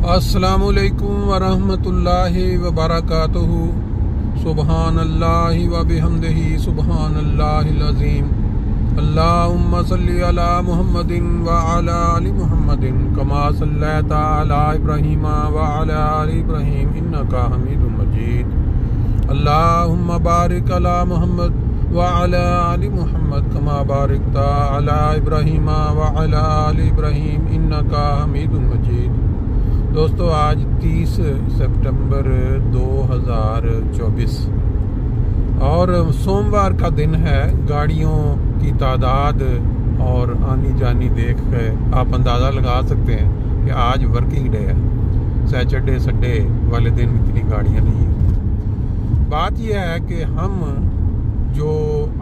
अस्सलामुअलैकुम वरहमतुल्लाहि वबरकातुहू। सुबहानल्लाहि व बिहम्दिही सुबहानल्लाहिल अज़ीम। अल्लाहुम्मा सल्लि अला मुहम्मदिन व अला आलि मुहम्मदिन कमा सल्लैता अला इब्राहीम व अला आलि इब्राहीम इन्नका हमीदुम मजीद। अल्लाहुम्मा बारिक अला मुहम्मद व अला आलि मुहम्मद कमा बारकता अला इब्राहीम व अला आलि इब्राहीम इन्नका हमीदुम मजीद। दोस्तों, आज 30 सितंबर 2024 और सोमवार का दिन है। गाड़ियों की तादाद और आनी जानी देख कर आप अंदाज़ा लगा सकते हैं कि आज वर्किंग डे है। सैटरडे संडे वाले दिन इतनी गाड़ियां नहीं है। बात यह है कि हम जो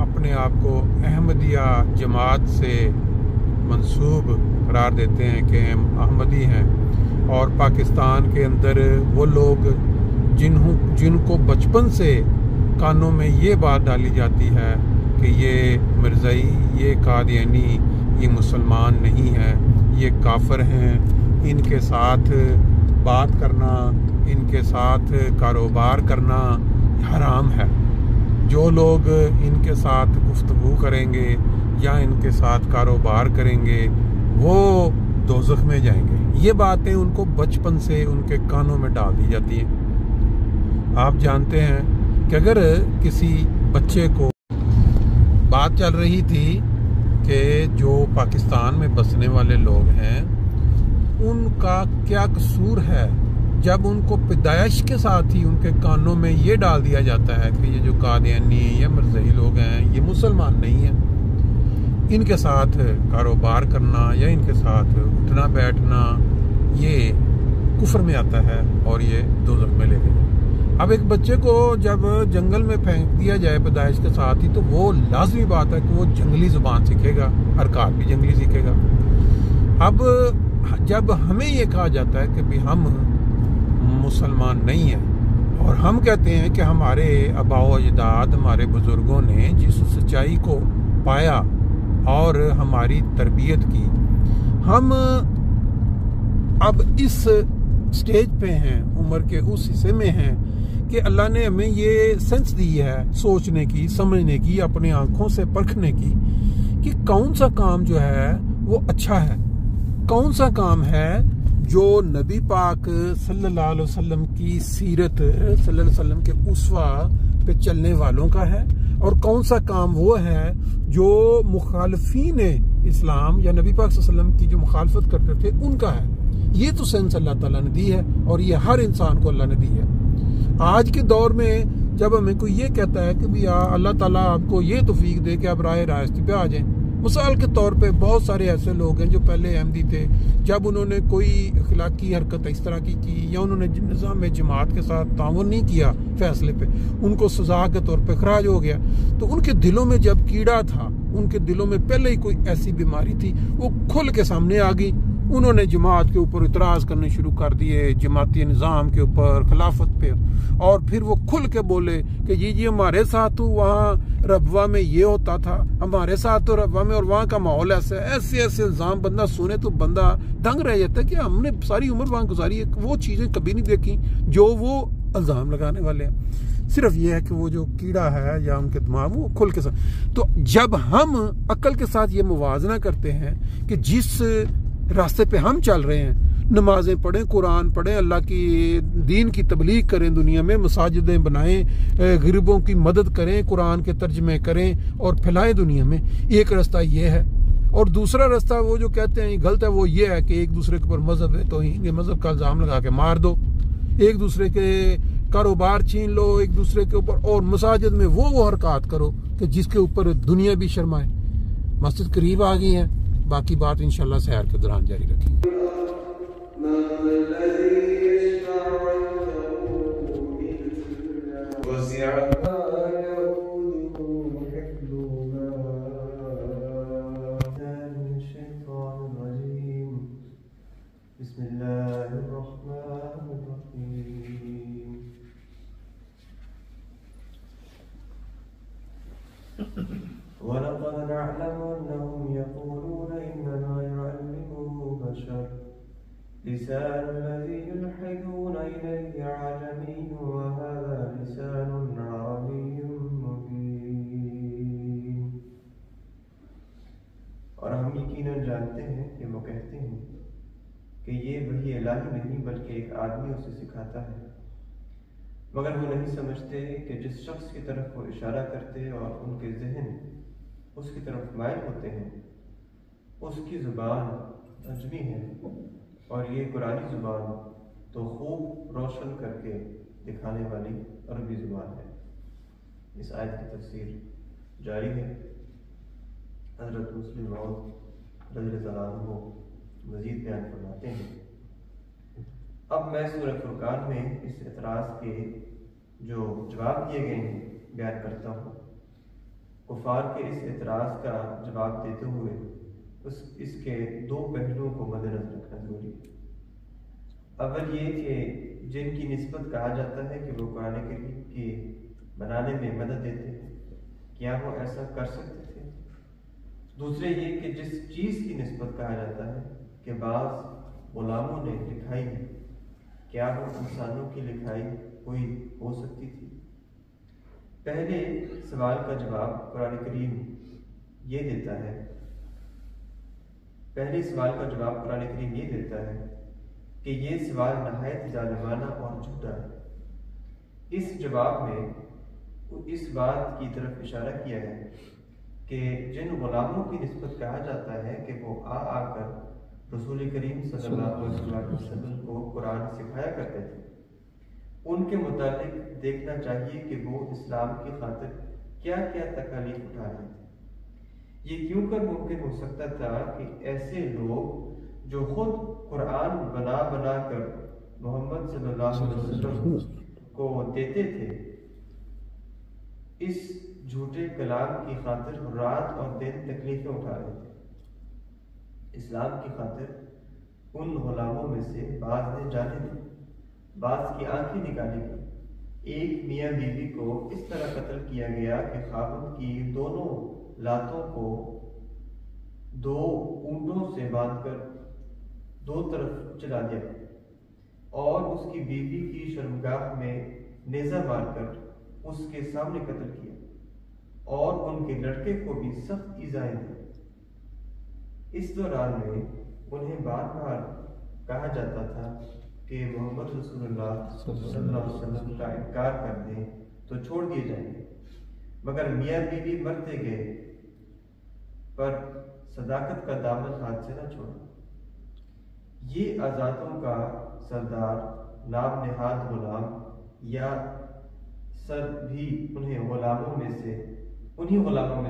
अपने आप को अहमदिया जमात से मंसूब करार देते हैं कि हम अहमदी हैं, और पाकिस्तान के अंदर वो लोग जिनको बचपन से कानों में ये बात डाली जाती है कि ये मिर्ज़ाई, ये कादियानी, ये मुसलमान नहीं है, ये काफिर हैं, इनके साथ बात करना, इनके साथ कारोबार करना हराम है। जो लोग इनके साथ गुफ्तगू करेंगे या इनके साथ कारोबार करेंगे वो दोज़ख में जाएंगे। ये बातें उनको बचपन से उनके कानों में डाल दी जाती हैं। आप जानते हैं कि अगर किसी बच्चे को बात चल रही थी कि जो पाकिस्तान में बसने वाले लोग हैं उनका क्या कसूर है, जब उनको पैदाइश के साथ ही उनके कानों में ये डाल दिया जाता है कि ये जो कादियानी या मिर्ज़ाई लोग हैं ये मुसलमान नहीं हैं, इनके साथ कारोबार करना या इनके साथ उठना बैठना ये कुफ्र में आता है और ये दोज़ख में ले गए। अब एक बच्चे को जब जंगल में फेंक दिया जाए पैदाइश के साथ ही, तो वो लाजमी बात है कि वो जंगली ज़ुबान सीखेगा, हरकत भी जंगली सीखेगा। अब जब हमें ये कहा जाता है कि भी हम मुसलमान नहीं हैं, और हम कहते हैं कि हमारे आबाओ अजदाद, हमारे बुज़ुर्गों ने जिस सच्चाई को पाया और हमारी तरबियत की, हम अब इस स्टेज पे हैं, उम्र के उस हिस्से में हैं कि अल्लाह ने हमें ये सेंस दी है सोचने की, समझने की, अपने आंखों से परखने की कि कौन सा काम जो है वो अच्छा है, कौन सा काम है जो नबी पाक सल्लल्लाहु अलैहि वसल्लम की सीरत, सल्लल्लाहु अलैहि वसल्लम के उसवा पे चलने वालों का है, और कौन सा काम वो है जो मुखालफीन इस्लाम या नबी पाक सल्लल्लाहु अलैहि वसल्लम की जो मुखालफत करते थे उनका है। ये तो सेंस अल्लाह ताला ने दी है और ये हर इंसान को अल्लाह ने दी है। आज के दौर में जब हमें कोई ये कहता है कि भैया अल्लाह ताला आपको ये तौफीक दे कि आप राह रास्ते पे आ जाएं, मिसाल के तौर पे बहुत सारे ऐसे लोग हैं जो पहले अहमदी थे, जब उन्होंने कोई अखलाकी हरकत इस तरह की या उन्होंने निज़ाम में जमात के साथ ताउन नहीं किया फैसले पे, उनको सजा के तौर पे खराज हो गया, तो उनके दिलों में जब कीड़ा था, उनके दिलों में पहले ही कोई ऐसी बीमारी थी, वो खुल के सामने आ गई। उन्होंने जमात के ऊपर इतराज़ करने शुरू कर दिए, जमाती निज़ाम के ऊपर, खिलाफत पे, और फिर वो खुल के बोले कि जी हमारे साथ तो वहाँ रबवा में ये होता था, हमारे साथ तो रबवा में, और वहाँ का माहौल ऐसा है। ऐसे ऐसे इल्ज़ाम बंदा सुने तो बंदा दंग रह जाता है कि हमने सारी उम्र वहाँ गुजारी है, वो चीज़ें कभी नहीं देखी जो वो इल्ज़ाम लगाने वाले हैं। सिर्फ ये है कि वो जो कीड़ा है या उनके दिमाग वो खुल के साथ। तो जब हम अक्ल के साथ ये मुवाजना करते हैं कि जिस रास्ते पे हम चल रहे हैं, नमाजें पढ़ें, कुरान पढ़ें, अल्लाह की दीन की तबलीग करें, दुनिया में मसाजिदें बनाएं, गरीबों की मदद करें, कुरान के तर्जमे करें और फैलाएं दुनिया में, एक रास्ता ये है। और दूसरा रास्ता वो जो कहते हैं गलत है, वो ये है कि एक दूसरे के ऊपर मजहब है तो ये मजहब का इल्ज़ाम लगा के मार दो, एक दूसरे के कारोबार छीन लो, एक दूसरे के ऊपर, और मसाजिद में वो हरकत करो कि जिसके ऊपर दुनिया भी शर्माए। मस्जिद करीब आ गई है, बाकी बात इंशाल्लाह सैर के दौरान जारी रखेंगे। वलक़द नअलमु अन्नहुम यक़ूलून इन्नमा युअल्लिमुहु बशर لسان الذي يلحدون إليه أعجمي وهذا لسان عربي مبين. اور ہم یقیناً جانتے ہیں کہ وہ کہتے ہیں کہ یہ وحی الہی نہیں بلکہ ایک آدمی اسے سکھاتا ہے، مگر وہ نہیں سمجھتے کہ جس شخص کی طرف وہ اشارہ کرتے اور ان کے ذہن اس کی طرف مائل ہوتے ہیں اس کی زبان عجمی ہے، اور یہ قرآنی زبان تو خوب روشن کر کے دکھانے والی عربی زبان ہے. اس آیت کی تفسیر جاری ہے. حضرت مسلم موعود رضی اللہ عنہ مزید بیان فرماتے ہیں. اب میں سورہ فرقان میں اس اعتراض کے جو جواب دیے گئے ہیں بیان کرتا ہوں. کفار کے اس اعتراض کا جواب دیتے ہوئے اس کے دو پہلوؤں کو مد نظر رکھنا ضروری ہے. اول یہ کہ جن کی نسبت کہا جاتا ہے کہ وہ قرآن کریم کی بنانے میں مدد دیتے ہیں، کیا وہ ایسا کر سکتے تھے؟ دوسرے یہ کہ جس چیز کی نسبت کہا جاتا ہے کہ بعض غلاموں نے لکھائی ہے، کیا وہ انسانوں کی لکھائی کوئی ہو سکتی تھی؟ پہلے سوال کا جواب قرآن کریم یہ دیتا ہے کہ یہ سوال نہایت ظالمانہ اور جھوٹا ہے. اس جواب میں اس بات کی طرف اشارہ کیا ہے کہ جن غلاموں کی نسبت کہا جاتا ہے کہ وہ آ کر رسول کریم صلی اللہ علیہ وسلم کو قرآن سکھایا کرتے تھے، ان کے متعلق دیکھنا چاہیے کہ وہ اسلام کی خاطر کیا کیا تکالیف اٹھا رہے تھے. یہ کیوں کر ممکن ہو سکتا تھا کہ ایسے لوگ جو خود قرآن بنا کر محمد صلی اللہ علیہ وسلم کو دیتے تھے، اس جھوٹے کلام کی خاطر رات اور دن تکلیفیں اٹھا رہے تھے. اسلام کی خاطر ان غلاموں میں سے بعض نے جانیں دی، بعض کی آنکھیں نکالی گئی. ایک میاں بیوی کو اس طرح قتل کیا گیا کہ خاوند کی دونوں لاتوں کو دو اونٹوں سے باندھ کر دو طرف چلا دیا اور اس کی بیوی کی شرمگاہ میں نیزہ مار کر اس کے سامنے قتل کیا اور ان کے لڑکے کو بھی سخت ایذائیں دی. اس دوران میں انہیں بار بار کہا جاتا تھا کہ محمد رسول اللہ صلی اللہ علیہ وسلم کا انکار کر دیں تو چھوڑ دیے جائیں گے، مگر میاں بیوی مرتے گئے پر صداقت کا دامن ہاتھ سے نہ چھوڑا. یہ آزادوں کا سردار نام نہاد غلام یا سر بھی انہیں غلاموں میں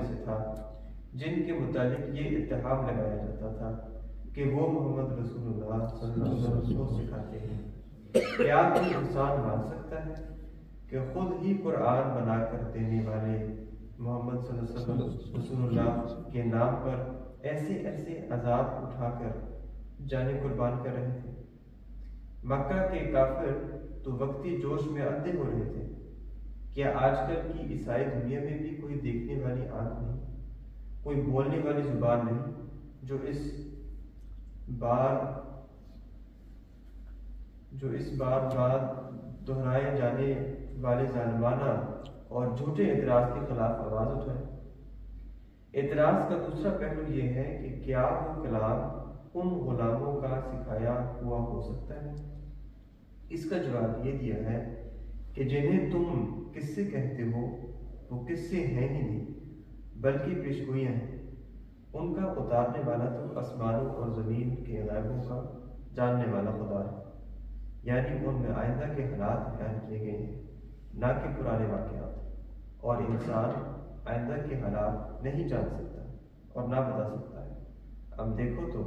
سے تھا جن کے متعلق یہ اتہام لگایا جاتا تھا کہ وہ محمد رسول اللہ صلی اللہ علیہ وسلم کو سکھاتے ہیں. کیا کوئی انسان مان سکتا ہے کہ خود ہی قرآن بنا کر دینے والے محمد صلی اللہ علیہ وسلم رسول اللہ کے نام پر ایسے عذاب اٹھا کر جانیں قربان کر رہے تھے؟ مکہ کے کافر تو وقتی جوش میں اندھے ہو رہے تھے. کیا آج کل کی عیسائی دنیا میں بھی کوئی دیکھنے والی آنکھ نہیں، کوئی بولنے والی زبان نہیں جو اس بار دہرائے جانے والے ظالمانہ اور جھوٹے اعتراض کے خلاف آواز اٹھائے؟ اعتراض کا دوسرا پہلو یہ ہے کہ کیا وہ کلام ان غلاموں کا سکھایا ہوا ہو سکتا ہے؟ اس کا جواب یہ دیا ہے کہ جنہیں تم قصے کہتے ہو وہ قصے ہیں ہی نہیں بلکہ پیشگوئیاں ہیں. ان کا اتارنے والا تو آسمانوں اور زمین کے غیبوں کا جاننے والا خدا ہے. یعنی ان میں آئندہ کے حالات بیان کیے گئے ہیں، نہ کہ پرانے واقعات، اور انسان آئندہ کے حالات نہیں جان سکتا اور نہ بتا سکتا ہے. اب دیکھو تو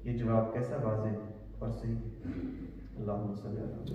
یہ جواب کیسا واضح اور صحیح ہے. اللہم صلی اللہ علیہ وسلم.